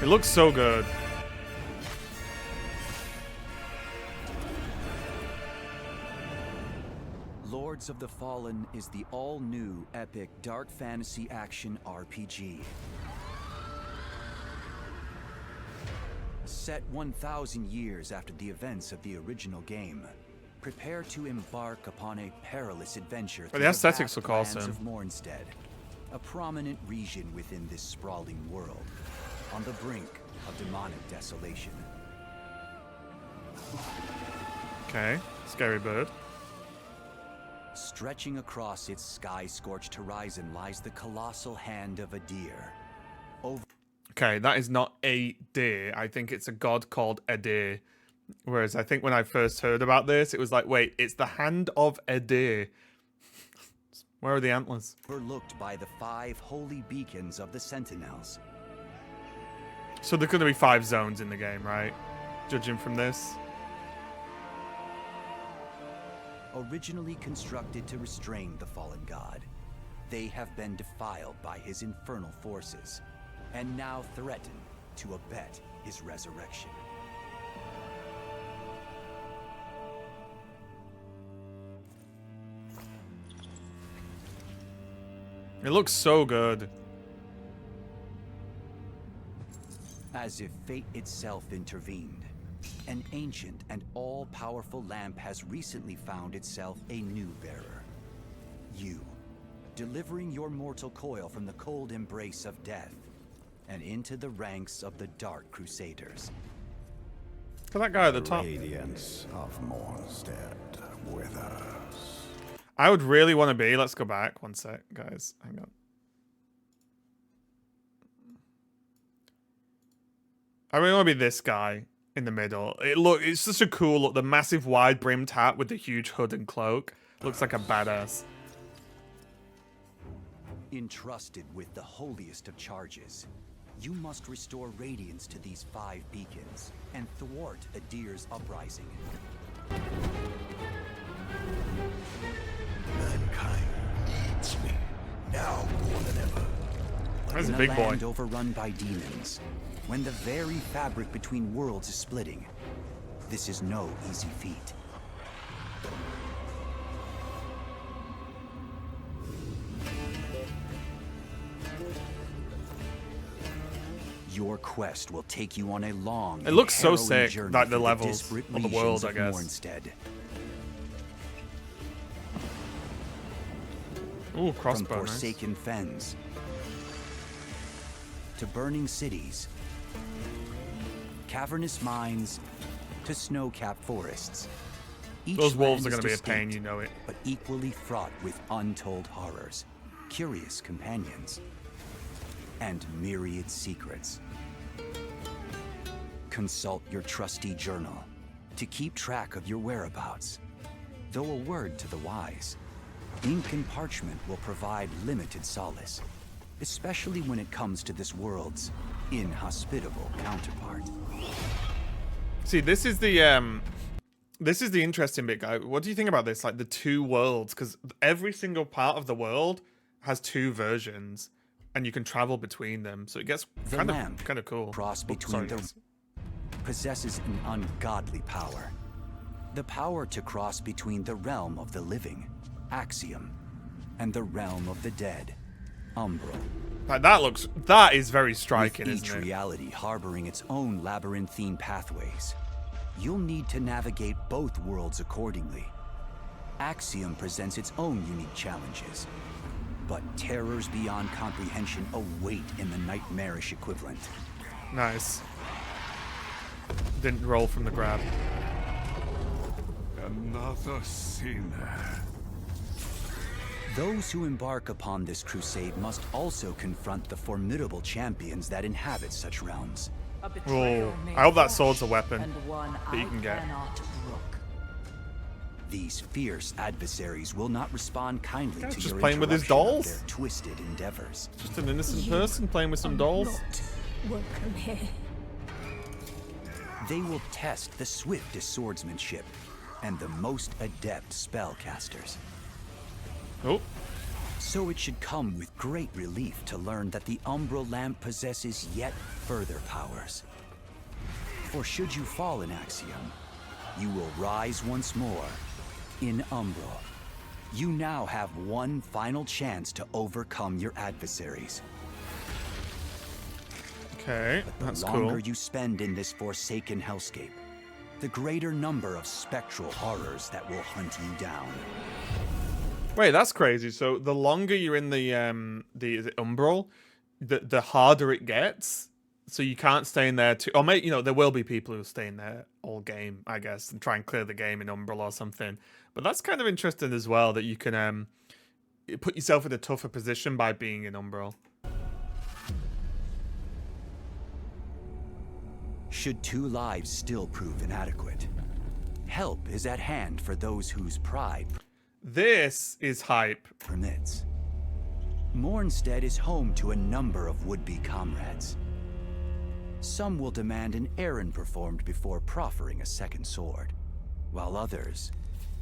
It looks so good. Lords of the Fallen is the all-new epic dark fantasy action RPG. Set 1,000 years after the events of the original game, prepare to embark upon a perilous adventure through the aesthetics vast look lands awesome. of Mournstead, a prominent region within this sprawling world, on the brink of demonic desolation. Okay, scary bird. Stretching across its sky-scorched horizon lies the colossal hand of a deer. Okay, that is not a deer. I think it's a god called Edir. Whereas I think when I first heard about this, it was like, wait, it's the hand of Edir. Where are the antlers? Overlooked by the 5 holy beacons of the Sentinels. So there's going to be 5 zones in the game, right? Judging from this. Originally constructed to restrain the fallen god, they have been defiled by his infernal forces, and now threaten to abet his resurrection. It looks so good. As if fate itself intervened, an ancient and all-powerful lamp has recently found itself a new bearer. You, delivering your mortal coil from the cold embrace of death and into the ranks of the Dark Crusaders. Look at that guy at the top. Radiance of Mournstead with us. I would really want to be. Let's go back. One sec, guys. Hang on. I really want to be this guy in the middle. It's such a cool look. The massive wide brimmed hat with the huge hood and cloak. Looks like a badass. Entrusted with the holiest of charges, you must restore radiance to these 5 beacons and thwart Edir's uprising. Mankind needs me now more than ever. That's a In big a boy. land overrun by demons, when the very fabric between worlds is splitting, this is no easy feat. Your quest will take you on a long It looks so and harrowing sick, journey like the through levels disparate of the world, regions I guess. Mournstead. Ooh, From crossbow. Nice. forsaken fens to burning cities, cavernous mines to snow-capped forests. Each Those wolves land are is going to be a pain, distinct, you know it. but equally fraught with untold horrors, curious companions, and myriad secrets. Consult your trusty journal to keep track of your whereabouts. Though a word to the wise, ink and parchment will provide limited solace, especially when it comes to this world's inhospitable counterpart. See, this is the interesting bit, guy. What do you think about this? Like the 2 worlds, because every single part of the world has 2 versions, and you can travel between them. So it gets The kind lamp of cool. cross Oh, between sorry, the guys. possesses an ungodly power. The power to cross between the realm of the living, Axiom, and the realm of the dead, Umbral. Like, that is very striking, With each isn't it? reality harboring its own labyrinthine pathways, you'll need to navigate both worlds accordingly. Axiom presents its own unique challenges, but terrors beyond comprehension await in the nightmarish equivalent. Nice. Didn't roll from the grab. Another sinner. Those who embark upon this crusade must also confront the formidable champions that inhabit such realms. Oh, I hope that sword's a weapon that you can get. These fierce adversaries will not respond kindly Guy's to just your playing with his interruption of dolls. their twisted endeavors. Just an innocent person playing with some dolls. Welcome here. They will test the swiftest swordsmanship and the most adept spellcasters. Oh, So it should come with great relief to learn that the Umbral Lamp possesses yet further powers. For should you fall in Axiom, you will rise once more in Umbral. You now have one final chance to overcome your adversaries. Okay, that's The longer cool. you spend in this forsaken hellscape, the greater number of spectral horrors that will hunt you down. Wait, that's crazy. So the longer you're in the is it Umbral, the harder it gets. So you can't stay in there too. Or maybe, you know, there will be people who stay in there all game, I guess, and try and clear the game in Umbral or something. But that's kind of interesting as well, that you can put yourself in a tougher position by being in Umbral. Should 2 lives still prove inadequate, help is at hand for those whose pride This is hype. permits. Mournstead is home to a number of would-be comrades. Some will demand an errand performed before proffering a second sword, while others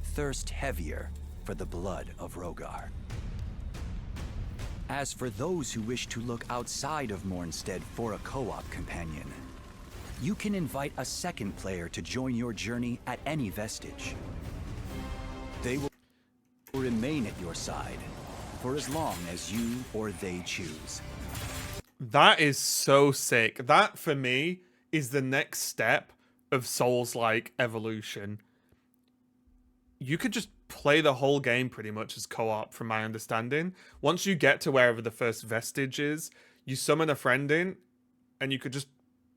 thirst heavier for the blood of Rogar. As for those who wish to look outside of Mournstead for a co-op companion, you can invite a second player to join your journey at any vestige. They will remain at your side for as long as you or they choose. That is so sick. That, for me, is the next step of Souls-like evolution. You could just play the whole game pretty much as co-op, from my understanding. Once you get to wherever the first vestige is, you summon a friend in, and you could just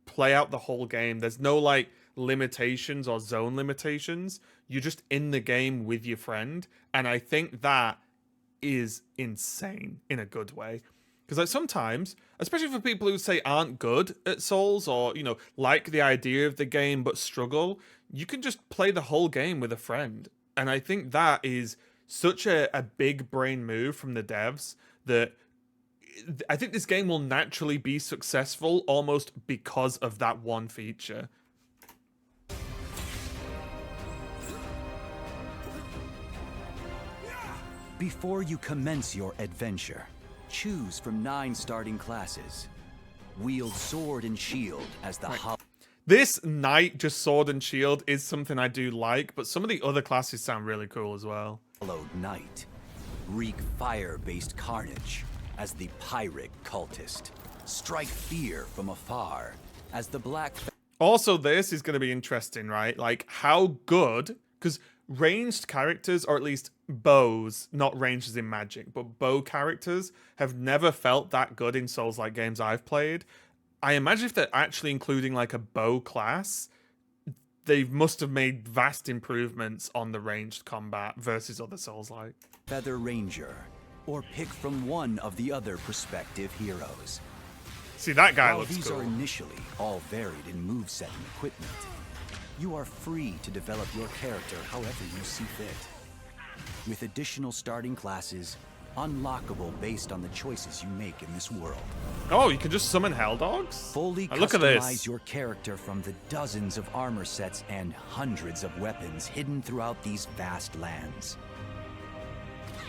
play out the whole game. There's no, like, limitations or zone limitations. You're just in the game with your friend, and I think that is insane in a good way. Because like sometimes, especially for people who say aren't good at Souls, or, you know, like the idea of the game but struggle, you can just play the whole game with a friend. And I think that is such a big brain move from the devs, that I think this game will naturally be successful almost because of that one feature. Before you commence your adventure, choose from 9 starting classes. Wield sword and shield as the This knight, just sword and shield, is something I do like, but some of the other classes sound really cool as well. Hallowed Knight. Wreak fire-based carnage as the Pyric Cultist. Strike fear from afar as the Black... Also, this is going to be interesting, right? Like, how good... Because ranged characters, or at least bows, not ranged as in magic, but bow characters, have never felt that good in Souls-like games I've played. I imagine if they're actually including, like, a bow class, they must have made vast improvements on the ranged combat versus other Souls-like. Feather Ranger, or pick from one of the other prospective heroes. See, that guy While looks these cool. are initially all varied in moveset and equipment, you are free to develop your character however you see fit. With additional starting classes, unlockable based on the choices you make in this world. Oh, you can just summon hell dogs? Fully Look at customize this. your character from the dozens of armor sets and hundreds of weapons hidden throughout these vast lands.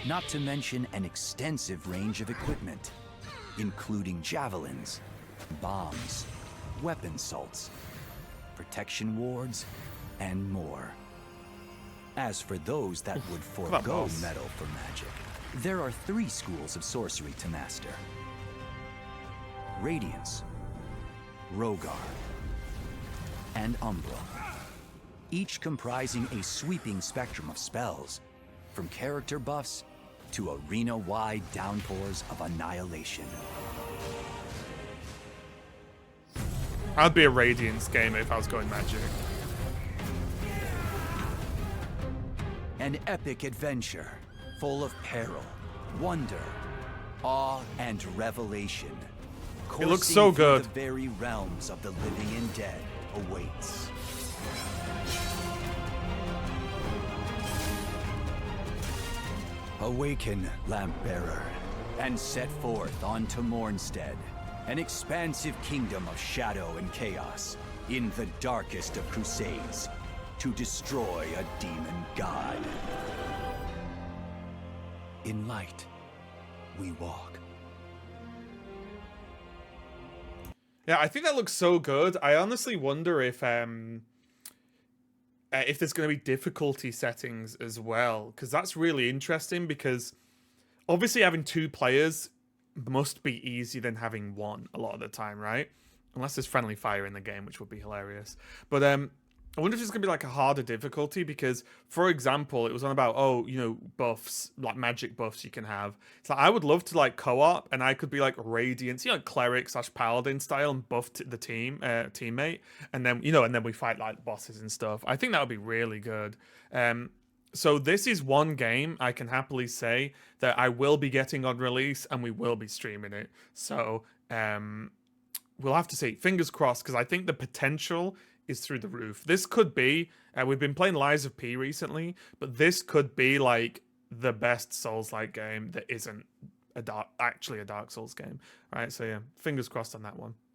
Not to mention an extensive range of equipment, including javelins, bombs, weapon salts, protection wards, and more. As for those that would forego boss. metal for magic, there are 3 schools of sorcery to master. Radiance, Rogar, and Umbral, each comprising a sweeping spectrum of spells, from character buffs to arena-wide downpours of annihilation. I'd be a Radiance gamer if I was going magic. An epic adventure full of peril, wonder, awe, and revelation. It looks Coursing so through good. The very realms of the living and dead awaits. Awaken, Lamp-bearer, and set forth onto Mournstead, an expansive kingdom of shadow and chaos, in the darkest of crusades, to destroy a demon god. In light, we walk. Yeah, I think that looks so good. I honestly wonder if there's going to be difficulty settings as well, because that's really interesting. Because obviously having 2 players must be easier than having one a lot of the time, right? Unless there's friendly fire in the game, which would be hilarious. But I wonder if it's gonna be like a harder difficulty because, for example, it was on about buffs, like magic buffs you can have. So I would love to like co-op, and I could be like Radiant, cleric / paladin style, and buff the teammate, and then we fight like bosses and stuff. I think that would be really good. So this is one game I can happily say that I will be getting on release, and we will be streaming it. So we'll have to see. Fingers crossed, because I think the potential is through the roof. This could be, we've been playing Lies of P recently, but this could be like the best Souls-like game that isn't actually a Dark Souls game, right? So yeah, fingers crossed on that one.